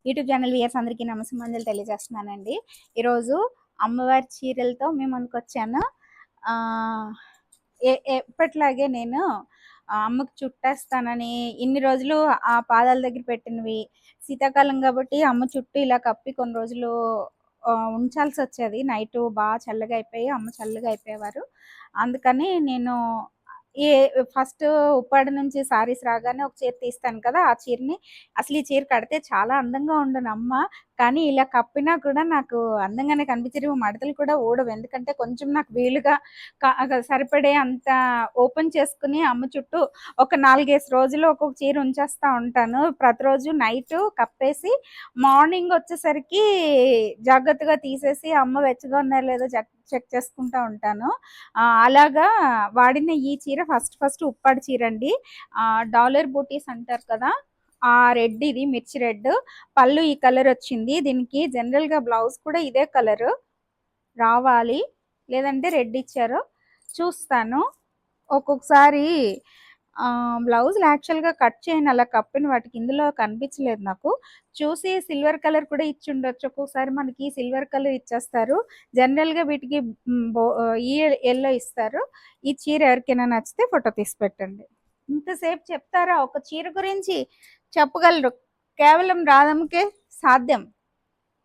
YouTube channel viewers అందరికీ నమస్కారాలు తెలియజేస్తున్నానండి. ఈరోజు అమ్మవారి చీరలతో మీ ముందుకొచ్చాను. ఎప్పటిలాగే నేను అమ్మకి చుట్టేస్తానని ఇన్ని రోజులు ఆ పాదాల దగ్గర పెట్టినవి శీతాకాలం కాబట్టి అమ్మ చుట్టూ ఇలా కప్పి కొన్ని రోజులు ఉంచాల్సొచ్చేది. నైటు చల్లగా అయిపోయి అమ్మ చల్లగా అయిపోయేవారు. అందుకని నేను ఏ ఫస్ట్ ఉప్పాడ నుంచి సారీస్ రాగానే ఒక చీర తీస్తాను కదా! ఆ చీరని అసలు ఈ చీర కడితే చాలా అందంగా ఉండును అమ్మ. కానీ ఇలా కప్పినా కూడా నాకు అందంగానే కనిపించవు. మడతలు కూడా ఊడవు. ఎందుకంటే కొంచెం నాకు వీలుగా సరిపడే అంత ఓపెన్ చేసుకొని అమ్మ చుట్టూ ఒక 4, 5 రోజులు ఒక్కొక్క చీర ఉంచేస్తా ఉంటాను. ప్రతిరోజు నైటు కప్పేసి మార్నింగ్ వచ్చేసరికి జాగ్రత్తగా తీసేసి అమ్మ వెచ్చగా ఉన్నారో లేదో చెక్ చేసుకుంటా ఉంటాను. అలాగా వాడిన ఈ చీర ఫస్ట్ ఉప్పాడ చీరండి. డాలర్ బూటీస్ అంటారు కదా! ఆ రెడ్, ఇది మిర్చి రెడ్. పళ్ళు ఈ కలర్ వచ్చింది. దీనికి జనరల్‌గా బ్లౌజ్ కూడా ఇదే కలరు రావాలి. లేదంటే రెడ్ ఇచ్చారు. చూస్తాను. ఒక్కొక్కసారి బ్లౌజులు యాక్చువల్‌గా కట్ చేయను. అలా కప్పిన వాటికి ఇందులో కనిపించలేదు నాకు. చూసి సిల్వర్ కలర్ కూడా ఇచ్చుండొచ్చు. ఒక్కొక్కసారి మనకి సిల్వర్ కలర్ ఇచ్చేస్తారు. జనరల్‌గా వీటికి ఈ యెల్లో ఇస్తారు. ఈ చీర ఎవరికైనా నచ్చితే ఫోటో తీసి పెట్టండి. ఇంతసేపు చెప్తారా? ఒక చీర గురించి చెప్పగలరు. కేవలం రాధమ్మకే సాధ్యం.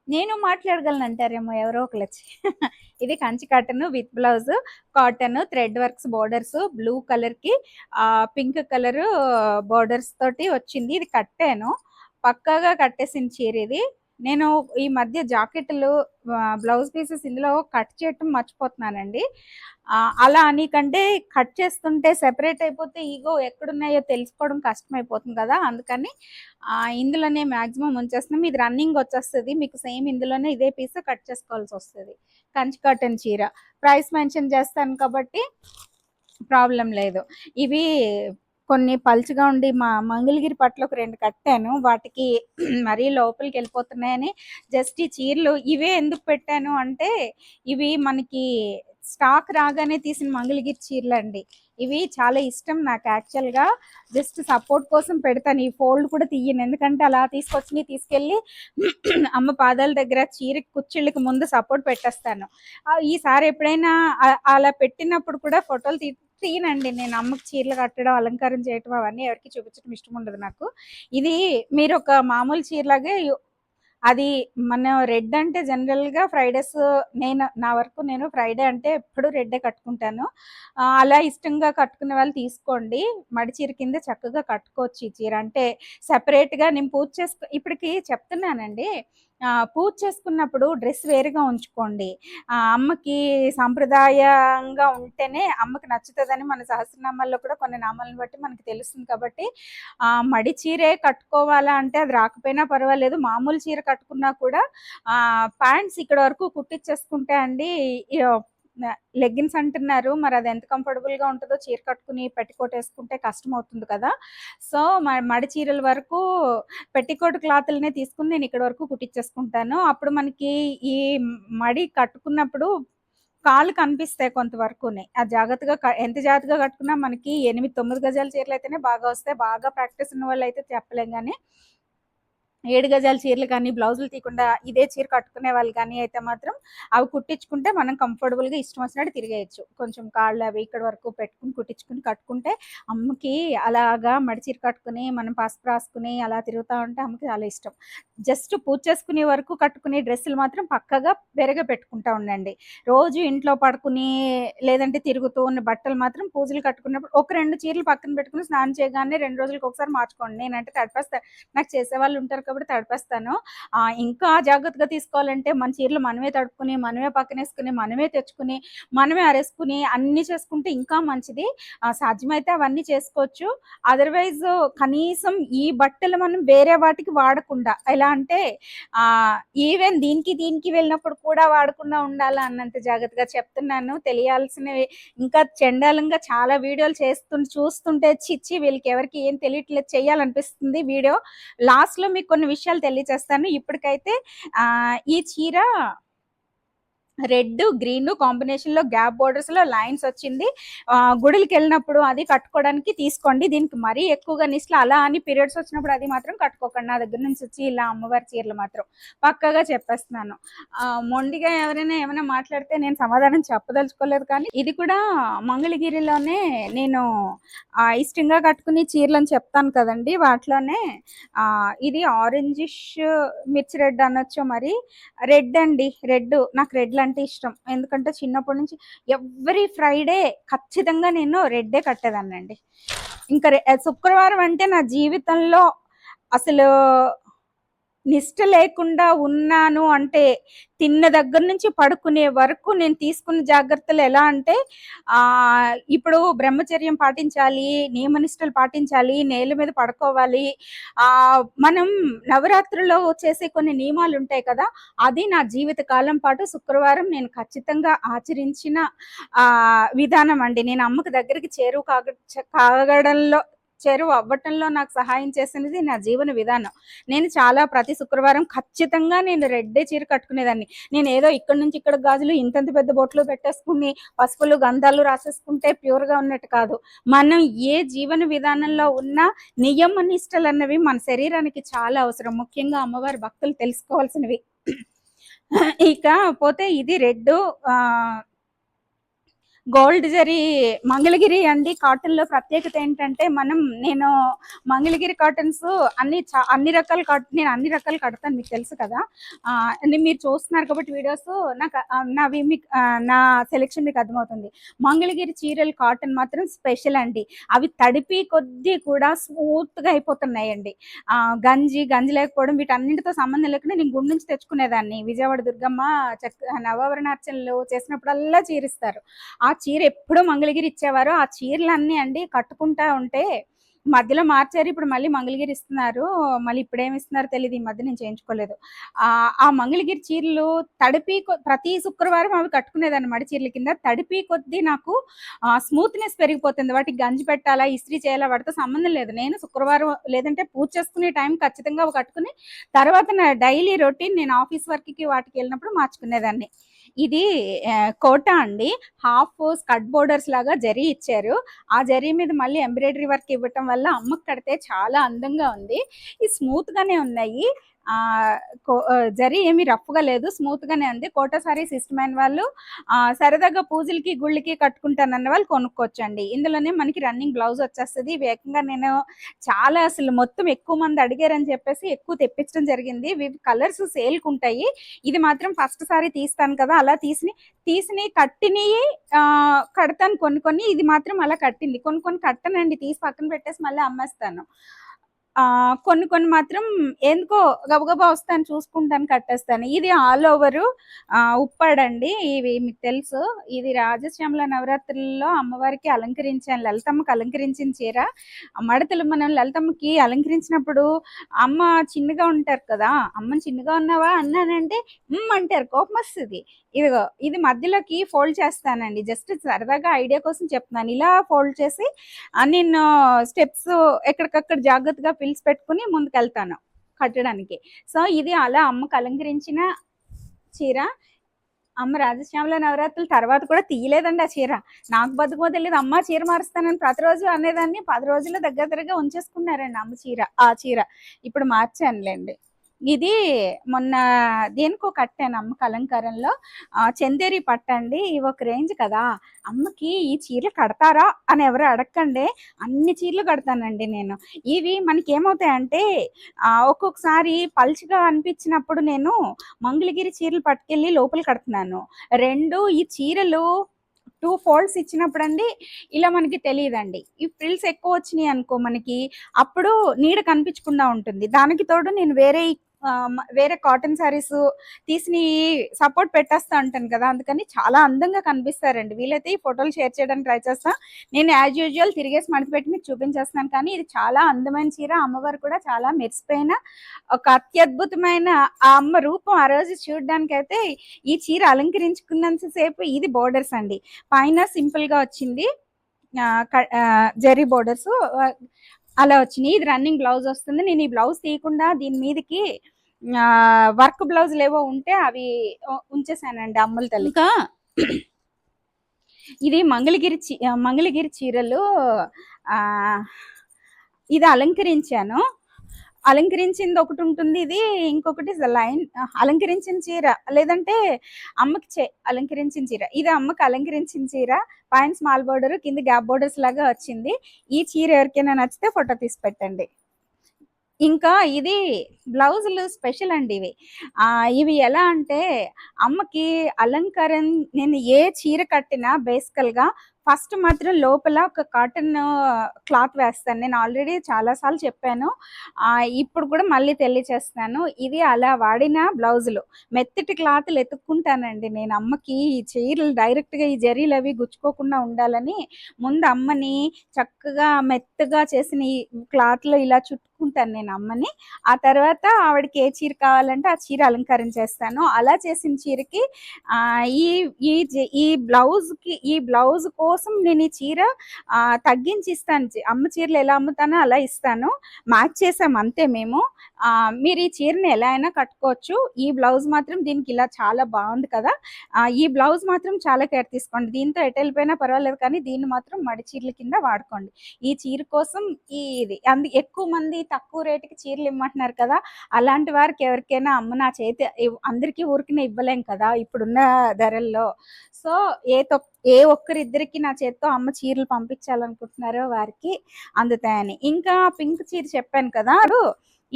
నేను మాట్లాడగలను అంటారేమో ఎవరో ఒకళ్ళొచ్చి. ఇది Kanchi cotton with blouse, cotton thread works borders, blue కలర్‌కి పింక్ కలరు బోర్డర్స్ తోటి వచ్చింది. ఇది కట్టాను. పక్కాగా కట్టేసిన చీర ఇది. నేను ఈ మధ్య జాకెట్లు బ్లౌజ్ పీసెస్ ఇందులో కట్ చేయటం మర్చిపోతున్నానండి. అలా అని కంటే కట్ చేస్తుంటే సెపరేట్ అయిపోతే ఇగో ఎక్కడున్నాయో తెలుసుకోవడం కష్టమైపోతుంది కదా! అందుకని ఇందులోనే మాక్సిమం ఉంచేస్తున్నాం. ఇది రన్నింగ్ వచ్చేస్తది. మీకు సేమ్ ఇందులోనే ఇదే పీస్ కట్ చేసుకోవాల్సొస్తది. కంచి కాటన్ చీర. ప్రైస్ మెన్షన్ చేస్తాను కాబట్టి ప్రాబ్లమ్ లేదు. ఇవి కొన్ని పలుచగా ఉండి మంగళగిరి పట్టులో ఒక 2 కట్టాను. వాటికి మరీ లోపలికెళ్ళిపోతున్నాయని జస్ట్ ఈ చీరలు ఇవే ఎందుకు పెట్టాను అంటే, ఇవి మనకి స్టాక్ రాగానే తీసిన మంగళగిరి చీరలండి. ఇవి చాలా ఇష్టం నాకు యాక్చువల్‌గా. జస్ట్ సపోర్ట్ కోసం పెడతాను. ఈ ఫోల్డ్ కూడా తీయను. ఎందుకంటే అలా తీసుకెళ్ళి అమ్మ పాదాల దగ్గర చీరకి కుచ్చిళ్ళకి ముందు సపోర్ట్ పెట్టేస్తాను. ఈసారి ఎప్పుడైనా అలా పెట్టినప్పుడు కూడా ఫోటోలు తీయనండి. నేను అమ్మకి చీరలు కట్టడం, అలంకారం చేయటం అవన్నీ ఎవరికీ చూపించడం ఇష్టం ఉండదు నాకు. ఇది మీరు ఒక మామూలు చీరలాగే అది మన రెడ్ అంటే జనరల్‌గా ఫ్రైడేస్ నా వరకు నేను ఫ్రైడే అంటే ఎప్పుడు రెడ్డే కట్టుకుంటాను. అలా ఇష్టంగా కట్టుకునే వాళ్ళు తీసుకోండి. మడి చీర కింద చక్కగా కట్టుకోవచ్చు ఈ చీర. అంటే సెపరేట్‌గా నేను ఇప్పటికి చెప్తున్నానండి. పూజ చేసుకున్నప్పుడు డ్రెస్ వేరుగా ఉంచుకోండి. అమ్మకి సాంప్రదాయంగా ఉంటేనే అమ్మకి నచ్చుతదని మన సహస్రనామాల్లో కూడా కొన్ని నామాలను బట్టి మనకి తెలుస్తుంది కాబట్టి మడి చీరే కట్టుకోవాలా అంటే అది రాకపోయినా పర్వాలేదు. మామూలు చీర కట్టుకున్నా కూడా ప్యాంట్స్ ఇక్కడ వరకు కుట్టిచ్చేసుకుంటే అండి లెగ్గిన్స్ అంటున్నారు. మరి అది ఎంత కంఫర్టబుల్‌గా ఉంటదో చీర కట్టుకుని పెట్టికోట్ ఏసుకుంటే కష్టమవుతుంది కదా! సో, మడి చీరల వరకు పెట్టికోట్ క్లాతులనే తీసుకొని నేను ఇక్కడ వరకు కుట్టిచ్చేసుకుంటాను. అప్పుడు మనకి ఈ మడి కట్టుకున్నప్పుడు కాళ్ళు కనిపిస్తాయి కొంతవరకుని. ఎంత జాగ్రత్తగా కట్టుకున్నా మనకి 8, 9 గజాల చీరలయితేనే బాగా వస్తాయి. బాగా ప్రాక్టీస్ ఉన్న వాళ్ళైతే చెప్పలేం గానీ 7 గజాల చీరలు కానీ, బ్లౌజులు తీయకుండా ఇదే చీర కట్టుకునే వాళ్ళు కానీ అయితే మాత్రం అవి కుట్టించుకుంటే మనం కంఫర్టబుల్‌గా ఇష్టం వచ్చినట్టు తిరిగేయొచ్చు. కొంచెం కాళ్ళు అవి ఇక్కడ వరకు పెట్టుకొని కుట్టించుకొని కట్టుకుంటే అమ్మకి అలాగా మడి చీర కట్టుకొని మనం పసుపు రాసుకొని అలా తిరుగుతా ఉంటే అమ్మకి చాలా ఇష్టం. జస్ట్ పూజ చేసుకునే వరకు కట్టుకునే డ్రెస్సులు మాత్రం పక్కాగా వేరేగా పెట్టుకుంటా ఉండండి. రోజు ఇంట్లో పడుకుని లేదంటే తిరుగుతూ ఉన్న బట్టలు మాత్రం పూజలు కట్టుకున్నప్పుడు ఒక 2 చీరలు పక్కన పెట్టుకొని స్నానం చేయగానే 2 రోజులకి ఒకసారి మార్చుకోండి. నేనంటే తడిపేస్తా. నాకు చేసేవాళ్ళు ఉంటారు కాబట్టి తడిపేస్తాను. ఇంకా జాగ్రత్తగా తీసుకోవాలంటే మన చీరలు మనమే తడుపుకొని, మనమే పక్కనేసుకొని, మనమే తెచ్చుకొని, మనమే ఆరేసుకొని అన్నీ చేసుకుంటే ఇంకా మంచిది. సాధ్యమైతే అవన్నీ చేసుకోవచ్చు. అదర్‌వైజ్ కనీసం ఈ బట్టలు మనం వేరే వాటికి వాడకుండా ఎలా అంటే ఈవెన్ దీనికి వెళ్ళినప్పుడు కూడా వాడకుండా ఉండాలా అన్నంత జాగ్రత్తగా చెప్తున్నాను. తెలియాల్సినవి ఇంకా చెండాలంగా చాలా వీడియోలు చూస్తుంటే ఛీ! వీళ్ళకి ఎవరికీ ఏం తెలియట్లేదు చేయాలనిపిస్తుంది వీడియో. లాస్ట్‌లో మీకు కొన్ని విషయాలు తెలియచేస్తాను. ఇప్పటికైతే ఈ చీర రెడ్ గ్రీన్ కాంబినేషన్ లో గ్యాప్ బోర్డర్స్ లో లైన్స్ వచ్చింది. గుడికి వెళ్ళినప్పుడు అది కట్టుకోవడానికి తీసుకోండి. దీనికి మరీ ఎక్కువగా నిస్లు అలా అని పీరియడ్స్ వచ్చినప్పుడు అది మాత్రం కట్టుకోకండి. నా దగ్గర నుంచి వచ్చి ఇలా అమ్మవారి చీరలు మాత్రం పక్కగా చెప్పేస్తున్నాను. మొండిగా ఎవరైనా ఏమైనా మాట్లాడితే నేను సమాధానం చెప్పదలుచుకోలేదు. కానీ ఇది కూడా మంగళగిరిలోనే నేను ఇష్టంగా కట్టుకుని చీరలు అని చెప్తాను కదండి, వాటిలోనే ఇది ఆరెంజిష్ మిర్చి రెడ్ అనొచ్చు. మరి రెడ్ అండి, రెడ్ నాకు రెడ్ అంటే ఇష్టం. ఎందుకంటే చిన్నప్పటి నుంచి ఎవ్రీ ఫ్రైడే ఖచ్చితంగా నేను రెడ్డే కట్టేదాన్నండి. ఇంకా శుక్రవారం అంటే నా జీవితంలో అసలు నిష్ట లేకుండా ఉన్నాను అంటే తిన్న దగ్గర నుంచి పడుకునే వరకు నేను తీసుకున్న జాగ్రత్తలు ఎలా అంటే ఇప్పుడు బ్రహ్మచర్యం పాటించాలి, నియమనిష్టలు పాటించాలి, నేల మీద పడుకోవాలి. మనం నవరాత్రుల్లో చేసే కొన్ని నియమాలు ఉంటాయి కదా, అది నా జీవిత కాలం పాటు శుక్రవారం నేను ఖచ్చితంగా ఆచరించిన విధానం అండి. నేను అమ్మకి దగ్గరికి కాగడంలో చెరువు అవ్వటంలో నాకు సహాయం చేసినది నా జీవన విధానం. నేను చాలా ప్రతి శుక్రవారం ఖచ్చితంగా నేను రెడ్డే చీర కట్టుకునేదాన్ని. నేను ఏదో ఇక్కడ నుంచి ఇక్కడ గాజులు ఇంతంత పెద్ద బొట్లు పెట్టేసుకుని పసుపులు గంధాలు రాసేసుకుంటే ప్యూర్గా ఉన్నట్టు కాదు. మనం ఏ జీవన విధానంలో ఉన్న నియమ నిష్టలు అన్నవి మన శరీరానికి చాలా అవసరం. ముఖ్యంగా అమ్మవారి భక్తులు తెలుసుకోవాల్సినవి. ఇకపోతే ఇది రెడ్ గోల్డ్ జరీ మంగళగిరి అండి. కాటన్ లో ప్రత్యేకత ఏంటంటే నేను మంగళగిరి కాటన్స్ అన్ని రకాల కాటన్, నేను అన్ని రకాలు కడతాను, మీకు తెలుసు కదా. మీరు చూస్తున్నారు కాబట్టి వీడియోస్ నా సెలెక్షన్ మీకు అర్థమవుతుంది. మంగళగిరి చీరలు కాటన్ మాత్రం స్పెషల్ అండి. అవి తడిపి కొద్దీ కూడా స్మూత్ గా అయిపోతున్నాయండి. గంజి లేకపోవడం వీటన్నింటితో సంబంధం లేకుండా నేను గుండు నుంచి తెచ్చుకునేదాన్ని. విజయవాడ దుర్గమ్మ నవవర్ణార్చనలు చేసినప్పుడల్లా చీరిస్తారు. ఆ చీర ఎప్పుడూ మంగళగిరి ఇచ్చేవారు. ఆ చీరలన్నీ అండి కట్టుకుంటా ఉంటే మధ్యలో మార్చారు, ఇప్పుడు మళ్ళీ మంగళగిరి ఇస్తున్నారు. మళ్ళీ ఇప్పుడేమి ఇస్తున్నారో తెలియదు, ఈ మధ్య నేను చేయించుకోలేదు. ఆ మంగళగిరి చీరలు తడిపి ప్రతి శుక్రవారం అవి కట్టుకునేదాన్ని మడి చీరల కింద. తడిపి కొద్దీ నాకు స్మూత్నెస్ పెరిగిపోతుంది. వాటికి గంజి పెట్టాలా, ఇస్త్రీ చేయాలా, వాటితో సంబంధం లేదు. నేను శుక్రవారం లేదంటే పూజ చేసుకునే టైం ఖచ్చితంగా అవి కట్టుకుని తర్వాత నా డైలీ రొటీన్ నేను ఆఫీస్ వర్క్కి వాటికి వెళ్ళినప్పుడు మార్చుకునేదాన్ని. ఇది కోట అండి. హాఫ్ స్కర్ట్ బోర్డర్స్ లాగా జరీ ఇచ్చారు. ఆ జరీ మీద మళ్ళీ ఎంబ్రాయిడరీ వర్క్ ఇవ్వటం వల్ల అమ్మకు కడితే చాలా అందంగా ఉంది. ఇది స్మూత్ గానే ఉన్నాయి. జరీ ఏమి రఫ్ గా లేదు, స్మూత్ గానే ఉంది. కోటా సారీస్ ఇష్టమైన వాళ్ళు సరదాగా పూజలకి గుళ్ళకి కట్టుకుంటానన్న వాళ్ళు కొనుక్కోవచ్చండి. ఇందులోనే మనకి రన్నింగ్ బ్లౌజ్ వచ్చేస్తుంది. వేగంగా నేను చాలా అసలు మొత్తం ఎక్కువ మంది అడిగారని చెప్పేసి ఎక్కువ తెప్పించడం జరిగింది. కలర్స్ సేల్కి ఉంటాయి. ఇది మాత్రం ఫస్ట్ సారీ తీస్తాను కదా, అలా తీసి కట్టినవి కడతాను కొన్ని. ఇది మాత్రం అలా కట్టింది. కొన్ని కట్టనండి, తీసి పక్కన పెట్టేసి మళ్ళీ అమ్మేస్తాను. కొన్ని మాత్రం ఎందుకో గబగబా వస్తాను, చూసుకుంటాను, కట్టేస్తాను. ఇది ఆల్ ఓవర్ ఉప్పాడండి. ఇవి మీకు తెలుసు. ఇది రాజశ్యామల నవరాత్రుల్లో అమ్మవారికి అలంకరించాను, లలితమ్మకి అలంకరించిన చీర. మడతలు మనం లలితమ్మకి అలంకరించినప్పుడు అమ్మ చిన్నగా ఉంటారు కదా, అమ్మ చిన్నగా ఉన్నావా అన్నానంటే అంటారు, కోపం వస్తుంది. ఇదిగో ఇది మధ్యలోకి ఫోల్డ్ చేస్తానండి, జస్ట్ సరదాగా ఐడియా కోసం చెప్తున్నాను. ఇలా ఫోల్డ్ చేసి నేను స్టెప్స్ ఎక్కడికక్కడ జాగ్రత్తగా పిలిచి పెట్టుకుని ముందుకెళ్తాను కట్టడానికి. సో ఇది అలా అమ్మకు అలంకరించిన చీర. అమ్మ రాజశ్యామల నవరాత్రుల తర్వాత కూడా తీయలేదండి ఆ చీర. నాకు బతుకో తెలియదు, అమ్మ చీర మారుస్తానని ప్రతిరోజు అనేదాన్ని. 10 రోజుల్లో దగ్గరగా ఉంచేసుకున్నారండి అమ్మ ఆ చీర. ఇప్పుడు మార్చానులేండి. ఇది మొన్న దేనికో కట్టాను అమ్మకి అలంకారంలో. చందేరి పట్టండి, ఇవి ఒక రేంజ్ కదా. అమ్మకి ఈ చీరలు కడతారా అని ఎవరు అడగండి, అన్ని చీరలు కడతానండి నేను. ఇవి మనకి ఏమవుతాయంటే ఒక్కొక్కసారి పల్చగా అనిపించినప్పుడు నేను మంగళగిరి చీరలు పట్టుకెళ్ళి లోపల కడుతున్నాను. ఈ చీరలు 2 ఫోల్డ్స్ ఇచ్చినప్పుడు అండి ఇలా మనకి తెలియదండి. ఈ ఫ్రిల్స్ ఎక్కువ వచ్చినాయి అనుకో మనకి, అప్పుడు నీడ కనిపించకుండా ఉంటుంది. దానికి తోడు నేను వేరే కాటన్ శారీస్ తీసి సపోర్ట్ పెట్టేస్తా ఉంటాను కదా, అందుకని చాలా అందంగా కనిపిస్తారండి. వీలైతే ఈ ఫోటోలు షేర్ చేయడానికి ట్రై చేస్తా. నేను యాజ్ యూజువల్ తిరిగేసి మడత పెట్టి మీకు చూపించేస్తున్నాను. కానీ ఇది చాలా అందమైన చీర. అమ్మవారు కూడా చాలా మెరిసిపోయిన ఒక అత్యద్భుతమైన ఆ అమ్మ రూపం ఆ రోజు చూడడానికి అయితే ఈ చీర అలంకరించుకున్నంతసేపు ఇది బోర్డర్స్ అండి. పైన సింపుల్ గా వచ్చింది జరీ బోర్డర్స్ అలా వచ్చినాయి. ఇది రన్నింగ్ బ్లౌజ్ వస్తుంది. నేను ఈ బ్లౌజ్ తీయకుండా దీని మీదకి వర్క్ బ్లౌజులు ఏవో ఉంటే అవి ఉంచేసానండి అమ్మల తల్లి. ఇంకా ఇది మంగళగిరి చీరలు ఇది అలంకరించాను. అలంకరించింది ఒకటి ఉంటుంది, ఇది ఇంకొకటి లైన్ అలంకరించిన చీర, లేదంటే అమ్మకి అలంకరించిన చీర. ఇది అమ్మకి అలంకరించిన చీర, పైన స్మాల్ బోర్డర్, కింద గ్యాప్ బోర్డర్స్ లాగా వచ్చింది. ఈ చీర ఎవరికైనా నచ్చితే ఫోటో తీసి పెట్టండి. ఇంకా ఇది బ్లౌజులు స్పెషల్ అండి ఇవి. ఇవి ఎలా అంటే అమ్మకి అలంకారం, నేను ఏ చీర కట్టినా బేసికల్గా ఫస్ట్ మాత్రం లోపల ఒక కాటన్ క్లాత్ వేస్తాను. నేను ఆల్రెడీ చాలాసార్లు చెప్పాను, ఇప్పుడు కూడా మళ్ళీ తెలియచేస్తున్నాను. ఇది అలా వాడిన బ్లౌజులు, మెత్తటి క్లాత్లు ఎత్తుక్కుంటానండి నేను అమ్మకి. ఈ చీరలు డైరెక్ట్గా ఈ జరీలు అవి గుచ్చుకోకుండా ఉండాలని ముందు అమ్మని చక్కగా మెత్తగా చేసిన ఈ క్లాత్లో ఇలా చుట్టుకుంటాను నేను అమ్మని. ఆ తర్వాత ఆవిడకి ఏ చీర కావాలంటే ఆ చీర అలంకారం చేస్తాను. అలా చేసిన చీరకి ఈ బ్లౌజ్ కోసం నేను ఈ చీర తగ్గించి ఇస్తాను. అమ్మ చీరలు ఎలా అమ్ముతానో అలా ఇస్తాను. మ్యాచ్ చేసాం అంతే మేము. మీరు ఈ చీరని ఎలా అయినా కట్టుకోవచ్చు. ఈ బ్లౌజ్ మాత్రం దీనికి ఇలా చాలా బాగుంది కదా, ఈ బ్లౌజ్ మాత్రం చాలా కేర్ తీసుకోండి. దీంతో ఎటు వెళ్ళిపోయినా పర్వాలేదు, కానీ దీన్ని మాత్రం మడి చీరల కింద వాడుకోండి. ఈ చీర కోసం ఇది ఎక్కువ మంది తక్కువ రేటుకి చీరలు ఇమ్మంటున్నారు కదా, అలాంటి వారికి ఎవరికైనా అమ్మ నా చేతి అందరికీ ఊరికినే ఇవ్వలేం కదా ఇప్పుడున్న ధరల్లో. సో ఏ ఒక్కరిద్దరికి నా చేత్తో అమ్మ చీరలు పంపించాలనుకుంటున్నారో వారికి అందుతాయని. ఇంకా పింక్ చీర చెప్పాను కదా,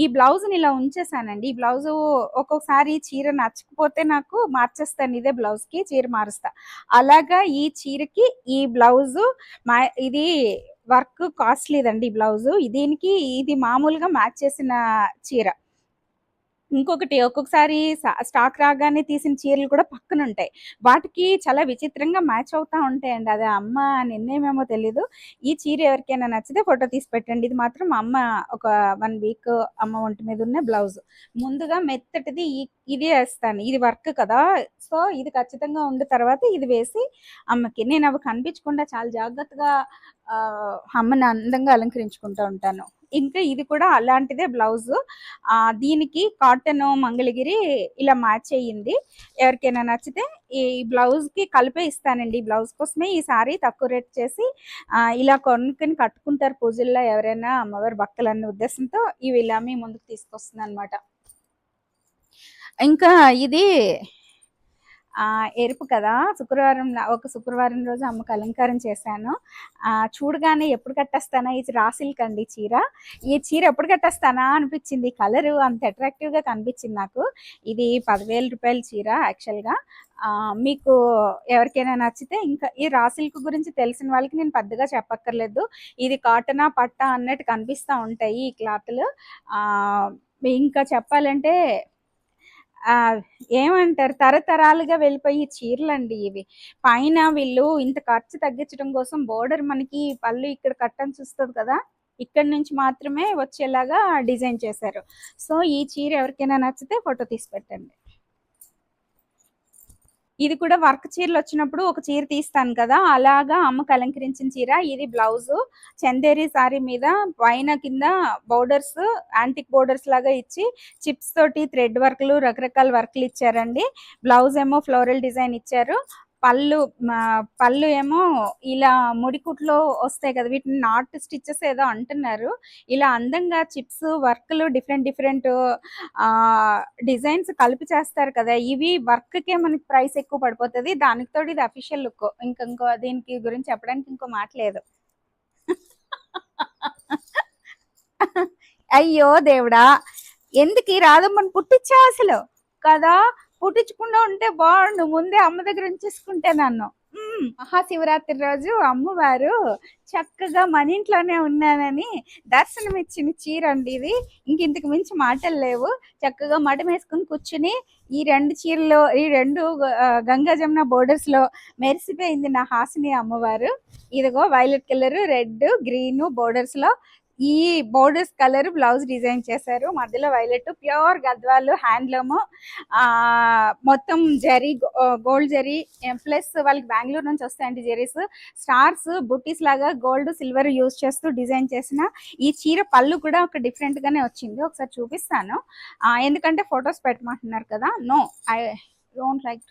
ఈ బ్లౌజ్ని ఇలా ఉంచేసానండి. ఈ బ్లౌజు ఒక్కొక్కసారి చీర నచ్చకపోతే నాకు మార్చేస్తాను, ఇదే బ్లౌజ్కి చీర మారుస్తా. అలాగా ఈ చీరకి ఈ బ్లౌజు ఇది వర్క్ కాస్ట్లీదండి. ఈ బ్లౌజు దీనికి ఇది మామూలుగా మ్యాచ్ చేసిన చీర. ఇంకొకటి, ఒక్కొక్కసారి స్టాక్ రాగానే తీసిన చీరలు కూడా పక్కన ఉంటాయి, వాటికి చాలా విచిత్రంగా మ్యాచ్ అవుతూ ఉంటాయండి. అది అమ్మ నిర్ణయమేమో తెలీదు. ఈ చీర ఎవరికైనా నచ్చితే ఫోటో తీసి పెట్టండి. ఇది మాత్రం అమ్మ ఒక 1 వీక్ అమ్మ ఒంటి మీద ఉన్న బ్లౌజ్. ముందుగా మెత్తటిది ఇది వేస్తాను, ఇది వర్క్ కదా, సో ఇది ఖచ్చితంగా ఉండే తర్వాత ఇది వేసి అమ్మకి నేను అవి కనిపించకుండా చాలా జాగ్రత్తగా అమ్మని అందంగా అలంకరించుకుంటూ ఉంటాను. ఇంకా ఇది కూడా అలాంటిదే బ్లౌజు. దీనికి కాటన్ మంగళగిరి ఇలా మ్యాచ్ అయ్యింది. ఎవరికైనా నచ్చితే ఈ బ్లౌజ్కి కలిపే ఇస్తానండి. ఈ బ్లౌజ్ కోసమే ఈ సారీ తక్కువ రేట్ చేసి ఇలా కొనుక్కొని కట్టుకుంటారు పూజల్లో ఎవరైనా అమ్మవారి భక్తులు అనే ఉద్దేశంతో ఇవి ఇలా మీ ముందుకు తీసుకొస్తుంది అనమాట. ఇంకా ఇది ఎరుపు కదా, ఒక శుక్రవారం రోజు అమ్మకు అలంకారం చేశాను. చూడగానే ఎప్పుడు కట్టేస్తానా ఈ రాసిల్కండి చీర, ఈ చీర ఎప్పుడు కట్టేస్తానా అనిపించింది. కలరు అంత అట్రాక్టివ్గా కనిపించింది నాకు. ఇది 10,000 రూపాయల చీర యాక్చువల్గా. మీకు ఎవరికైనా నచ్చితే, ఇంకా ఈ రాసిల్క్ గురించి తెలిసిన వాళ్ళకి నేను పెద్దగా చెప్పక్కర్లేదు. ఇది కాటనా పట్టా అన్నట్టు కనిపిస్తూ ఉంటాయి ఈ క్లాత్లు. ఇంకా చెప్పాలంటే ఏమంటారు, తరతరాలుగా వెళ్ళిపోయి చీరలండి ఇవి. పైన వీళ్ళు ఇంత ఖర్చు తగ్గించడం కోసం బోర్డర్ మనకి పళ్ళు ఇక్కడ కట్టని చూస్తుంది కదా, ఇక్కడ నుంచి మాత్రమే వచ్చేలాగా డిజైన్ చేశారు. సో ఈ చీర ఎవరికైనా నచ్చితే ఫోటో తీసి పెట్టండి. ఇది కూడా వర్క్ చీరలు వచ్చినప్పుడు ఒక చీర తీస్తాను కదా, అలాగా అమ్మకు అలంకరించిన చీర. ఇది బ్లౌజు చందేరి సారీ మీద పైన కింద బోర్డర్స్, యాంటిక్ బోర్డర్స్ లాగా ఇచ్చి చిప్స్ తోటి థ్రెడ్ వర్క్లు, రకరకాల వర్క్లు ఇచ్చారండి. బ్లౌజ్ ఏమో ఫ్లోరల్ డిజైన్ ఇచ్చారు. పళ్ళు ఏమో ఇలా ముడికుట్లో వస్తాయి కదా, వీటిని నాట్ స్టిచెస్ ఏదో అంటున్నారు. ఇలా అందంగా చిప్స్ వర్క్లు డిఫరెంట్ డిజైన్స్ కలిపి చేస్తారు కదా, ఇవి వర్క్కే మనకి ప్రైస్ ఎక్కువ పడిపోతుంది. దానికి తోడు ఇది అఫీషియల్ లుక్. ఇంకో దీనికి గురించి చెప్పడానికి ఇంకో మాట లేదు. అయ్యో దేవుడా, ఎందుకు ఈ రాధమ్మని పుట్టించా అసలు కదా, పుట్టించకుండా ఉంటే బాగుండు, ముందే అమ్మ దగ్గర ఉంచేసుకుంటే నన్ను. మహాశివరాత్రి రోజు అమ్మవారు చక్కగా మన ఇంట్లోనే ఉన్నానని దర్శనం ఇచ్చిన చీర అండి ఇది. ఇంతకు మించి మాటలు లేవు. చక్కగా మఠం వేసుకుని కూర్చుని ఈ 2 చీరలో, ఈ 2 గంగా జమున బోర్డర్స్ లో మెరిసిపోయింది నా హాసిని అమ్మవారు. ఇదిగో violet colour, red, green borders లో ఈ బోర్డర్స్ కలర్ బ్లౌజ్ డిజైన్ చేశారు. మధ్యలో వైలెట్ ప్యూర్ గద్వాలు హ్యాండ్లూమ్, మొత్తం జరీ గోల్డ్ జరీ ప్లస్ వాళ్ళకి బెంగళూరు నుంచి వస్తాయండి జెరీస్. స్టార్స్ బుట్టీస్ లాగా గోల్డ్ సిల్వర్ యూజ్ చేస్తూ డిజైన్ చేసిన ఈ చీర పళ్ళు కూడా ఒక డిఫరెంట్ గానే వచ్చింది. ఒకసారి చూపిస్తాను, ఎందుకంటే ఫొటోస్ పెట్టమంటున్నారు కదా. No, I don't like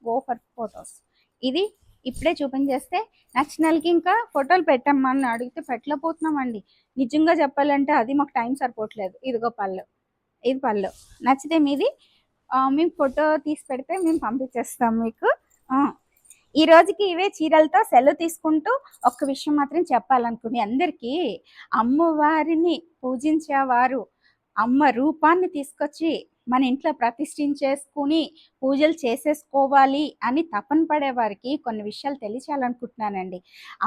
go for photos. ఇది ఇప్పుడే చూపించేస్తే నచ్చిన వాళ్ళకి ఇంకా ఫోటోలు పెట్టమ్మని అడిగితే పెట్టలేకపోతున్నామండి. నిజంగా చెప్పాలంటే అది మాకు టైం సరిపోవట్లేదు. ఇదిగో పళ్ళు, ఇది పళ్ళు. నచ్చితే మీది మేము ఫోటో తీసి పెడితే మేము పంపించేస్తాం మీకు. ఈ రోజుకి ఇవే చీరలతో సెలవు తీసుకుంటూ ఒక్క విషయం మాత్రం చెప్పాలనుకుని అందరికీ, అమ్మవారిని పూజించేవారు అమ్మ రూపాన్ని తీసుకొచ్చి మన ఇంట్లో ప్రతిష్ఠించేసుకుని పూజలు చేసేసుకోవాలి అని తపన పడేవారికి కొన్ని విషయాలు తెలియాలనుకుంటున్నానండి.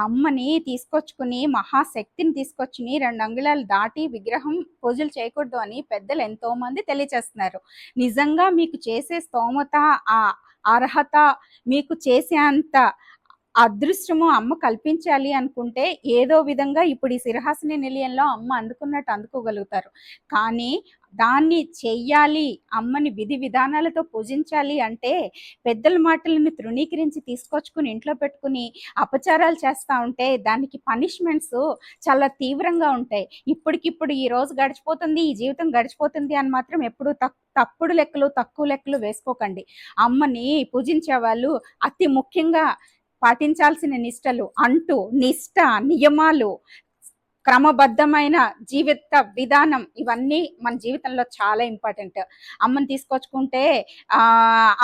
అమ్మని తీసుకొచ్చుకుని మహాశక్తిని తీసుకొచ్చుని 2 అంగుళాలు దాటి విగ్రహం పూజలు చేయకూడదు అని పెద్దలు ఎంతో మంది తెలియచేస్తున్నారు. నిజంగా మీకు చేసే స్తోమత, ఆ అర్హత, మీకు చేసే అంత అదృష్టము అమ్మ కల్పించాలి అనుకుంటే ఏదో విధంగా ఇప్పుడు ఈ సిరహాసిని నిలయంలో అమ్మ అందుకున్నట్టు అందుకోగలుగుతారు. కానీ దాన్ని చెయ్యాలి, అమ్మని విధి విధానాలతో పూజించాలి అంటే పెద్దల మాటలను తృణీకరించి తీసుకొచ్చుకుని ఇంట్లో పెట్టుకుని అపచారాలు చేస్తూ ఉంటే దానికి పనిష్మెంట్స్ చాలా తీవ్రంగా ఉంటాయి. ఇప్పటికిప్పుడు ఈ రోజు గడిచిపోతుంది, ఈ జీవితం గడిచిపోతుంది అని మాత్రం ఎప్పుడు తప్పుడు లెక్కలు తక్కువ లెక్కలు వేసుకోకండి. అమ్మని పూజించే వాళ్ళు అతి ముఖ్యంగా పాటించాల్సిన నిష్టలు అంటూ నిష్ట, నియమాలు, క్రమబద్ధమైన జీవిత విధానం ఇవన్నీ మన జీవితంలో చాలా ఇంపార్టెంట్. అమ్మని తీసుకొచ్చుకుంటే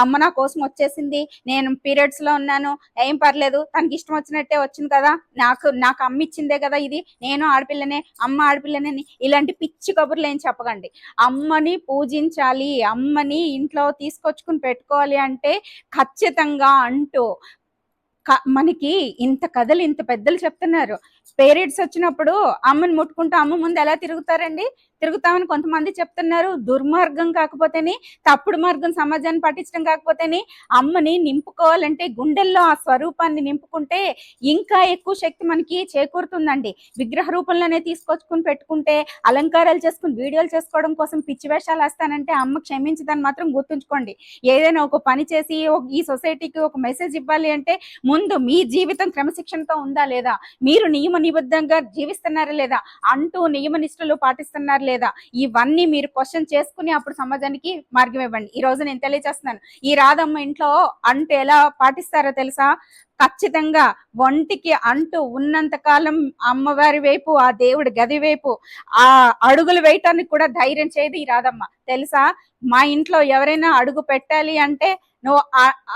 అమ్మ నా కోసం వచ్చేసింది, నేను పీరియడ్స్లో ఉన్నాను, ఏం పర్లేదు, తనకి ఇష్టం వచ్చినట్టే వచ్చింది కదా, నాకు అమ్మ ఇచ్చిందే కదా ఇది, నేను ఆడపిల్లనే, అమ్మ ఆడపిల్లనే, ఇలాంటి పిచ్చి కబుర్లు ఏం చెప్పకండి. అమ్మని పూజించాలి, అమ్మని ఇంట్లో తీసుకొచ్చుకుని పెట్టుకోవాలి అంటే ఖచ్చితంగా అంటూ మనకి ఇంత కథలు ఇంత పెద్దలు చెప్తున్నారు. పేరెంట్స్ వచ్చినప్పుడు అమ్మని ముట్టుకుంటూ అమ్మ ముందు ఎలా తిరుగుతామని కొంతమంది చెప్తున్నారు. దుర్మార్గం కాకపోతేని, తప్పుడు మార్గం సమాజాన్ని పట్టించడం కాకపోతేని అమ్మని నింపుకోవాలంటే గుండెల్లో ఆ స్వరూపాన్ని నింపుకుంటే ఇంకా ఎక్కువ శక్తి మనకి చేకూరుతుందండి. విగ్రహ రూపంలోనే తీసుకొచ్చుకుని పెట్టుకుంటే అలంకారాలు చేసుకుని వీడియోలు చేసుకోవడం కోసం పిచ్చి వేషాలు వేస్తానంటే అమ్మ క్షమించదని మాత్రం గుర్తుంచుకోండి. ఏదైనా ఒక పని చేసి ఈ సొసైటీకి ఒక మెసేజ్ ఇవ్వాలి అంటే ముందు మీ జీవితం క్రమశిక్షణతో ఉందా లేదా, మీరు నియమ నిబద్ధంగా జీవిస్తున్నారా లేదా, అంటూ నియమ నిష్టలు పాటిస్తున్నారు లేదా, ఇవన్నీ మీరు క్వశ్చన్ చేసుకుని అప్పుడు సమాజానికి మార్గం ఇవ్వండి. ఈ రోజు నేను తెలియజేస్తున్నాను, ఈ రాధమ్మ ఇంట్లో అంటూ ఎలా పాటిస్తారో తెలుసా? ఖచ్చితంగా ఒంటికి అంటూ ఉన్నంత కాలం అమ్మవారి వైపు, ఆ దేవుడి గది వైపు ఆ అడుగులు వేయటానికి కూడా ధైర్యం చేయదు ఈ రాధమ్మ తెలుసా. మా ఇంట్లో ఎవరైనా అడుగు పెట్టాలి అంటే నువ్వు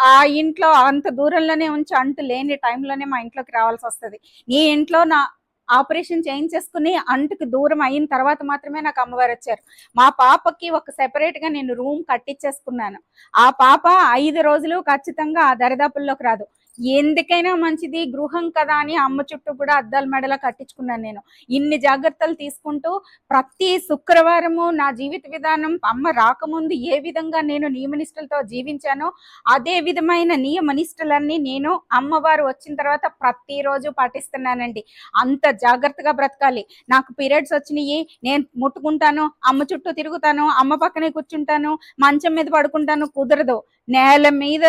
ఆ ఇంట్లో అంత దూరంలోనే ఉంచి అంటూ లేని టైంలోనే మా ఇంట్లోకి రావాల్సి వస్తుంది. నీ ఇంట్లో నా ఆపరేషన్ చేయించేసుకుని అంటుకు దూరం అయిన తర్వాత మాత్రమే నాకు అమ్మవారు వచ్చారు. మా పాపకి ఒక సెపరేట్ గా నేను రూమ్ కట్టించేసుకున్నాను. ఆ పాప 5 రోజులు ఖచ్చితంగా ఆ దరిదాపుల్లోకి రాదు. ఎందుకైనా మంచిది గృహం కదా అని అమ్మ చుట్టూ కూడా అద్దాల మెడలా కట్టించుకున్నాను. నేను ఇన్ని జాగ్రత్తలు తీసుకుంటూ ప్రతి శుక్రవారము నా జీవిత విధానం అమ్మ రాకముందు ఏ విధంగా నేను నియమనిష్టలతో జీవించానో అదే విధమైన నియమనిష్టలన్నీ నేను అమ్మవారు వచ్చిన తర్వాత ప్రతిరోజు పాటిస్తున్నానండి. అంత జాగ్రత్తగా బ్రతకాలి. నాకు పీరియడ్స్ వచ్చినాయి, నేను ముట్టుకుంటాను, అమ్మ చుట్టూ తిరుగుతాను, అమ్మ పక్కనే కూర్చుంటాను, మంచం మీద పడుకుంటాను, కుదరదు. నేల మీద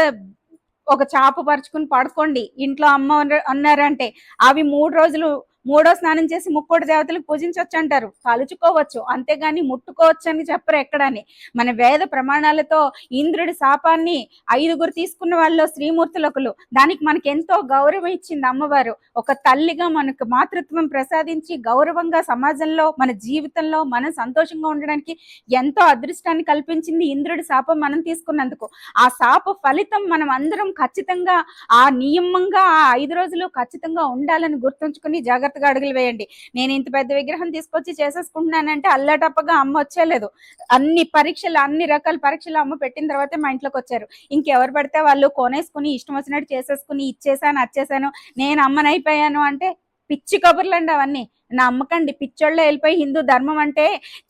ఒక చాప పరుచుకుని పడుకోండి ఇంట్లో అమ్మ అన్నారంటే అవి 3 రోజులు 3వ స్నానం చేసి ముక్కోటి దేవతలకు పూజించవచ్చు అంటారు, తలుచుకోవచ్చు, అంతేగాని ముట్టుకోవచ్చు అని చెప్పరు ఎక్కడని. మన వేద ప్రమాణాలతో ఇంద్రుడి శాపాన్ని 5గురు తీసుకున్న వాళ్ళు శ్రీమూర్తులు ఒకరు. దానికి మనకి ఎంతో గౌరవం ఇచ్చింది అమ్మవారు. ఒక తల్లిగా మనకు మాతృత్వం ప్రసాదించి గౌరవంగా సమాజంలో మన జీవితంలో మనం సంతోషంగా ఉండడానికి ఎంతో అదృష్టాన్ని కల్పించింది ఇంద్రుడి శాపం మనం తీసుకున్నందుకు. ఆ శాప ఫలితం మనం అందరం ఖచ్చితంగా ఆ నియమంగా ఆ 5 రోజులు ఖచ్చితంగా ఉండాలని గుర్తుంచుకుని జాగ్రత్తగా అడుగులు వేయండి. నేను ఇంత పెద్ద విగ్రహం తీసుకొచ్చి చేసేసుకుంటున్నానంటే అల్లటప్పగా అమ్మ వచ్చేలేదు. అన్ని రకాల పరీక్షలు అమ్మ పెట్టిన తర్వాతే మా ఇంట్లోకి వచ్చారు. ఇంకెవరు పడితే వాళ్ళు కొనేసుకుని ఇష్టం వచ్చినట్టు చేసేసుకుని ఇచ్చేసాను వచ్చేసాను నేను అమ్మనైపోయాను అంటే పిచ్చి కబుర్లు అండి అవన్నీ. నా అమ్మకండి పిచ్చోళ్ళే వెళ్ళిపోయి హిందూ ధర్మం అంటే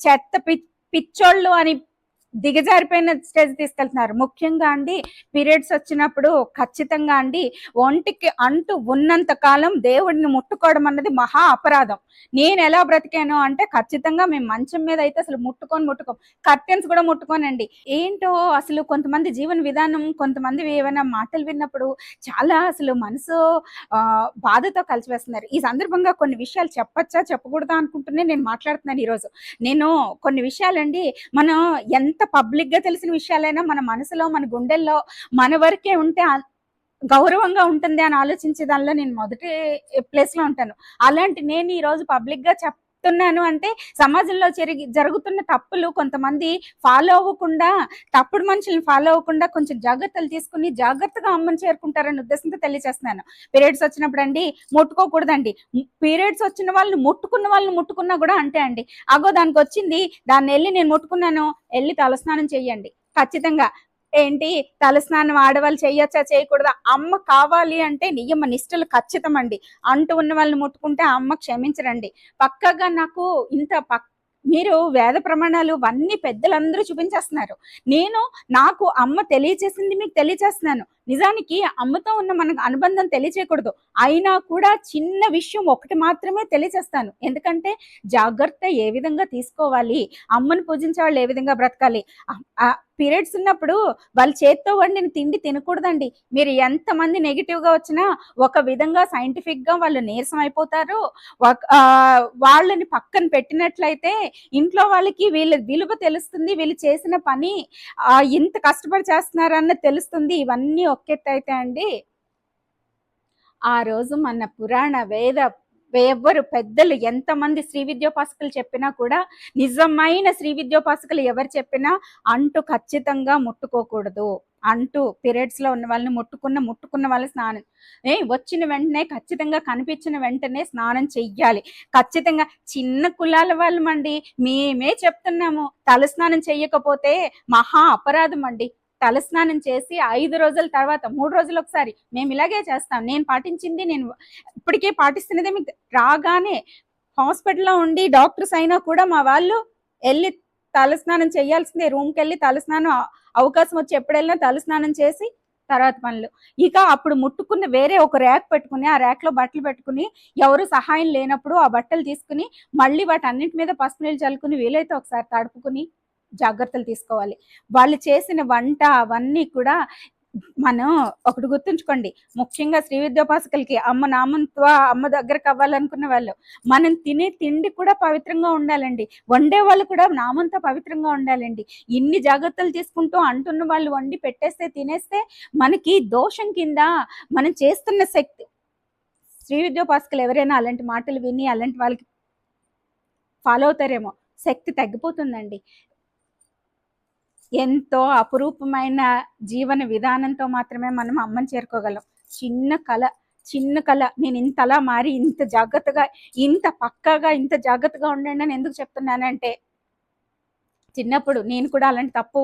చెత్త పిచ్చోళ్ళు అని దిగజారిపోయిన స్టేజ్ తీసుకెళ్తున్నారు. ముఖ్యంగా అండి పీరియడ్స్ వచ్చినప్పుడు ఖచ్చితంగా అండి ఒంటికి అంటు ఉన్నంత కాలం దేవుడిని ముట్టుకోవడం అన్నది మహా అపరాధం. నేను ఎలా బ్రతికాను అంటే ఖచ్చితంగా మేము మంచం మీద అయితే అసలు ముట్టుకోం. కర్టెన్స్ కూడా ముట్టుకోనండి. ఏంటో అసలు కొంతమంది జీవన విధానం, కొంతమంది ఏమైనా మాటలు విన్నప్పుడు చాలా అసలు మనసు బాధతో కలిసివేస్తున్నారు. ఈ సందర్భంగా కొన్ని విషయాలు చెప్పచ్చా, చెప్పకూడదా అనుకుంటూనే నేను మాట్లాడుతున్నాను ఈరోజు. నేను కొన్ని విషయాలండి మనం ఎంత పబ్లిక్‌గా తెలిసిన విషయాలైనా మన మనసులో, మన గుండెల్లో మన వరకే ఉంటే గౌరవంగా ఉంటుంది అని ఆలోచించే దానిలో నేను మొదటి ప్లేస్‌లో ఉంటాను. అలాంటి నేను ఈరోజు పబ్లిక్‌గా చెప్తున్నాను అంటే సమాజంలో జరుగుతున్న తప్పులు కొంతమంది ఫాలో అవ్వకుండా, తప్పుడు మనుషుల్ని ఫాలో అవ్వకుండా కొంచెం జాగ్రత్తలు తీసుకొని జాగ్రత్తగా అమ్మని చేరుకుంటారనే ఉద్దేశంతో తెలియజేస్తున్నాను. పీరియడ్స్ వచ్చినప్పుడండి ముట్టుకోకూడదండి. పీరియడ్స్ వచ్చిన వాళ్ళని ముట్టుకున్న వాళ్ళని ముట్టుకున్నా కూడా అంతే అండి. అగో దానికొచ్చింది, దాన్నెళ్లి నేను ముట్టుకున్నాను, ఎళ్లి తలస్నానం చెయ్యండి. ఖచ్చితంగా. ఏంటి తలస్నానం ఆడవాళ్ళు చేయొచ్చా, చేయకూడదా? అమ్మ కావాలి అంటే నియమ నిష్టలు ఖచ్చితమండి. అంటూ ఉన్న వాళ్ళని ముట్టుకుంటే ఆ అమ్మ క్షమించరండి. పక్కాగా నాకు ఇంత మీరు వేద ప్రమాణాలు అన్నీ పెద్దలందరూ చూపించేస్తున్నారు. నేను నాకు అమ్మ తెలియచేసింది మీకు తెలియచేస్తున్నాను. నిజానికి అమ్మతో ఉన్న మనకు అనుబంధం తెలియచేయకూడదు. అయినా కూడా చిన్న విషయం ఒకటి మాత్రమే తెలియచేస్తాను. ఎందుకంటే జాగ్రత్త ఏ విధంగా తీసుకోవాలి, అమ్మను పూజించే వాళ్ళు ఏ విధంగా బ్రతకాలి. పీరియడ్స్ ఉన్నప్పుడు వాళ్ళ చేత్తో వండిన తిండి తినకూడదండి. మీరు ఎంతమంది నెగిటివ్‌గా వచ్చినా ఒక విధంగా సైంటిఫిక్‌గా వాళ్ళు నీరసం అయిపోతారు. వాళ్ళని పక్కన పెట్టినట్లయితే ఇంట్లో వాళ్ళకి వీళ్ళ విలువ తెలుస్తుంది. వీళ్ళు చేసిన పని ఇంత కష్టపడి చేస్తున్నారన్నది తెలుస్తుంది. ఇవన్నీ ఒకెత్తయితే అండి, ఆ రోజు మన పురాణ వేద ఎవ్వరు పెద్దలు ఎంతమంది శ్రీ విద్యోపాసకులు చెప్పినా కూడా నిజమైన శ్రీ విద్యోపాసకులు ఎవరు చెప్పినా అంటూ ఖచ్చితంగా ముట్టుకోకూడదు. అంటూ పీరియడ్స్ లో ఉన్న వాళ్ళని ముట్టుకున్న వాళ్ళ స్నానం వచ్చిన వెంటనే ఖచ్చితంగా కనిపించిన వెంటనే స్నానం చెయ్యాలి. ఖచ్చితంగా చిన్న కులాల వాళ్ళమండి, మేమే చెప్తున్నాము తలస్నానం చెయ్యకపోతే మహా అపరాధం అండి. తలస్నానం చేసి 5 రోజుల తర్వాత 3 రోజులు ఒకసారి మేము ఇలాగే చేస్తాం. నేను పాటించింది నేను ఇప్పటికే పాటిస్తున్నదే మీకు రాగానే హాస్పిటల్లో ఉండి డాక్టర్స్ అయినా కూడా మా వాళ్ళు ఎళ్లి తలస్నానం చేయాల్సిందే. రూమ్‌కెళ్ళి తలస్నానం అవకాశం వచ్చి ఎప్పుడెళ్ళినా తలస్నానం చేసి తర్వాత పనులు. ఇక అప్పుడు ముట్టుకున్న వేరే ఒక ర్యాక్ పెట్టుకుని, ఆ ర్యాక్‌లో బట్టలు పెట్టుకుని, ఎవరు సహాయం లేనప్పుడు ఆ బట్టలు తీసుకుని, మళ్ళీ వాటన్నిటి మీద పసుపు నీళ్ళు చల్లుకుని, వీలైతే ఒకసారి తడుపుకుని జాగ్రత్తలు తీసుకోవాలి. వాళ్ళు చేసిన వంట అవన్నీ కూడా మనం ఒకటి గుర్తుంచుకోండి. ముఖ్యంగా శ్రీ విద్యోపాసకులకి అమ్మ నామంతో అమ్మ దగ్గరకు అవ్వాలనుకున్న వాళ్ళు, మనం తినే తిండి కూడా పవిత్రంగా ఉండాలండి. వండే వాళ్ళు కూడా నామంతో పవిత్రంగా ఉండాలండి. ఇన్ని జాగ్రత్తలు తీసుకుంటూ అంటున్న వాళ్ళు వండి పెట్టేస్తే తినేస్తే మనకి దోషం కింద మనం చేస్తున్న శక్తి. శ్రీ విద్యోపాసకులు ఎవరైనా అలాంటి మాటలు విని అలాంటి వాళ్ళకి ఫాలో అవుతారేమో, శక్తి తగ్గిపోతుందండి. ఎంతో అపురూపమైన జీవన విధానంతో మాత్రమే మనం అమ్మని చేరుకోగలం. చిన్న కళ నేను ఇంతలా మారి ఇంత జాగ్రత్తగా, ఇంత పక్కాగా, ఇంత జాగ్రత్తగా ఉండండి అని ఎందుకు చెప్తున్నానంటే, చిన్నప్పుడు నేను కూడా అలాంటి తప్పు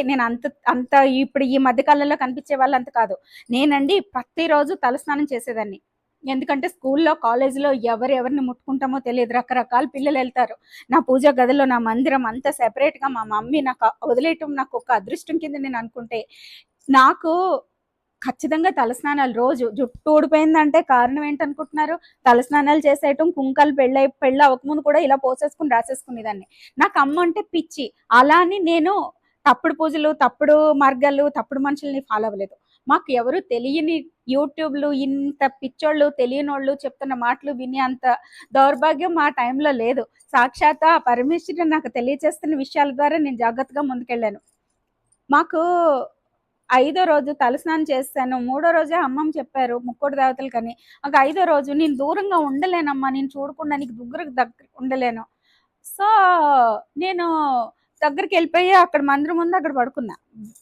నేను అంత అంత ఇప్పుడు ఈ మధ్య కాలంలో కనిపించే వాళ్ళంత కాదు. నేనండి ప్రతిరోజు తలస్నానం చేసేదాన్ని. ఎందుకంటే స్కూల్లో, కాలేజీలో ఎవరిని ముట్టుకుంటామో తెలియదు. రకరకాల పిల్లలెళ్తారు. నా పూజా గదిలో, నా మందిరం అంతా సెపరేట్‌గా మా మమ్మీ నాకు వదిలేయటం నాకు ఒక అదృష్టం కింద నేను అనుకుంటే, నాకు ఖచ్చితంగా తలస్నానాలు రోజు. జుట్టు ఊడిపోయిందంటే కారణం ఏంటనుకుంటున్నారు? తలస్నానాలు చేసేయటం, కుంకాలు పెళ్లి అవ్వకముందు కూడా ఇలా పోసేసుకొని రాసేసుకునేదాన్ని. నాకు అమ్మ అంటే పిచ్చి. అలా అని నేను తప్పుడు పూజలు, తప్పుడు మార్గాలు, తప్పుడు మనుషుల్ని ఫాలో అవ్వలేదు. మాకు ఎవరు తెలియని యూట్యూబ్‌లు ఇంత పిచ్చోళ్ళు, తెలియనోళ్ళు చెప్తున్న మాటలు వినే అంత దౌర్భాగ్యం మా టైంలో లేదు. సాక్షాత్ ఆ పరమేశ్వరుడు నాకు తెలియచేస్తున్న విషయాల ద్వారా నేను జాగ్రత్తగా ముందుకెళ్ళాను. మాకు 5దో రోజు తలస్నానం చేసేసాను. 3 రోజే అమ్మమ్మ చెప్పారు ముక్కోటి దేవతలకని. నాకు 5దో రోజు నేను దూరంగా ఉండలేనమ్మా, నేను చూడకుండా నీకు దగ్గర ఉండలేను. సో, నేను దగ్గరికెళ్ళిపోయి అక్కడ మందిరం ఉంది అక్కడ పడుకున్నా.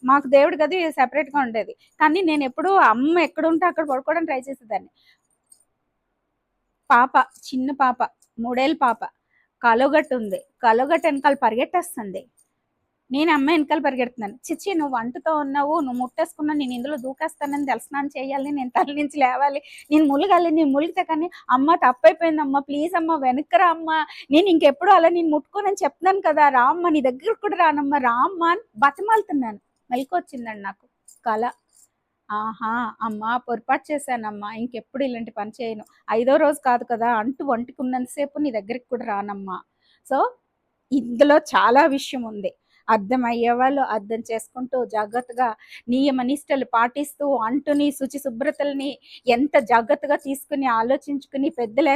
మాకు దేవుడి గది సెపరేట్‌గా ఉండేది. కానీ నేనెప్పుడూ అమ్మ ఎక్కడుంటే అక్కడ పడుకోవడానికి ట్రై చేసేదాన్ని. పాప, చిన్న పాప, 3 ఏళ్ల పాప. కాలువగట్టుంది. కాలువగట్టు ఎనకాల పరిగెట్టేస్తుంది. నేను అమ్మాయి వెనకాల పరిగెడుతున్నాను. చిచ్చి నువ్వు అంటుతో ఉన్నావు, నువ్వు ముట్టేసుకున్నావు, నేను ఇందులో దూకేస్తానని తలస్నానం చేయాలి, నేను తల నుంచి లేవాలి, నేను ములగాలి, నేను ములిగితే కానీ అమ్మ తప్పైపోయిందమ్మా, ప్లీజ్ అమ్మ వెనక్కి రా అమ్మ, నేను ఇంకెప్పుడు అలా నేను ముట్టుకోనని చెప్తున్నాను కదా, రా అమ్మ నీ దగ్గరకు కూడా రానమ్మా, రా అమ్మ అని బతిమాలుతున్నాను. మెలకు వచ్చిందండి నాకు కళ. ఆహా! అమ్మా పొరపాటు చేశానమ్మా, ఇంకెప్పుడు ఇలాంటి పని చేయను. 5వ రోజు కాదు కదా, అంటు వంటుకున్నంత సేపు నీ దగ్గరికి కూడా రానమ్మా. సో, ఇందులో చాలా విషయం ఉంది. అర్థమయ్యేవాళ్ళు అర్థం చేసుకుంటూ, జాగ్రత్తగా నియమ నిష్టలు పాటిస్తూ, అంటుని, శుచి శుభ్రతలని ఎంత జాగ్రత్తగా తీసుకుని, ఆలోచించుకుని, పెద్దలు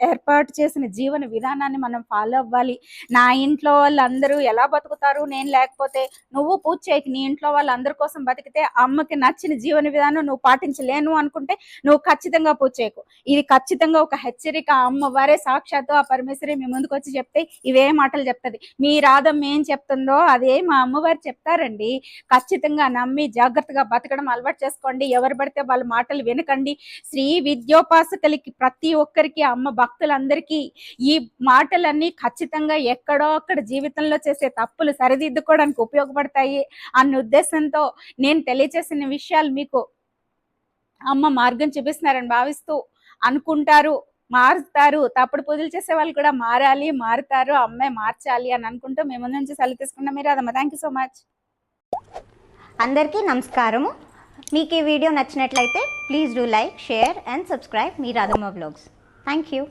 ఏర్పాటు చేసిన జీవన విధానాన్ని మనం ఫాలో అవ్వాలి. నా ఇంట్లో వాళ్ళందరూ ఎలా బతుకుతారు నేను లేకపోతే, నువ్వు పూజ చేయకు, నీ ఇంట్లో వాళ్ళందరి కోసం బతికితే అమ్మకి నచ్చిన జీవన విధానం నువ్వు పాటించలేను అనుకుంటే నువ్వు ఖచ్చితంగా పూజ చేయకు. ఇది ఖచ్చితంగా ఒక హెచ్చరిక. అమ్మవారే సాక్షాత్తు ఆ పరమేశ్వరి మీ ముందుకు వచ్చి చెప్తే ఇవే మాటలు చెప్తుంది. మీ రాధం ఏం చెప్తుందో అదే మా అమ్మవారు చెప్తారండి. ఖచ్చితంగా నమ్మి జాగ్రత్తగా బతకడం అలవాటు చేసుకోండి. ఎవరు పడితే వాళ్ళ మాటలు వినకండి. శ్రీ విద్యోపాసకులకి ప్రతి ఒక్కరికి, అమ్మ భక్తులందరికీ ఈ మాటలన్నీ ఖచ్చితంగా ఎక్కడో అక్కడ జీవితంలో చేసే తప్పులు సరిదిద్దుకోవడానికి ఉపయోగపడతాయి అన్న ఉద్దేశంతో నేను తెలియజేసిన విషయాలు మీకు అమ్మ మార్గం చూపిస్తున్నారని భావిస్తూ అనుకుంటారు, మారుతారు. తప్పుడు పూజలు చేసే వాళ్ళు కూడా మారాలి, మారుతారు, అమ్మే మార్చాలి అని అనుకుంటూ మేము ముందు నుంచి సెలవు తీసుకున్నాం. మీరు అదమ్మా, థ్యాంక్ యూ సో మచ్. అందరికీ నమస్కారము. మీకు ఈ వీడియో నచ్చినట్లయితే please do like, share and subscribe me Radhamma vlogs. Thank you.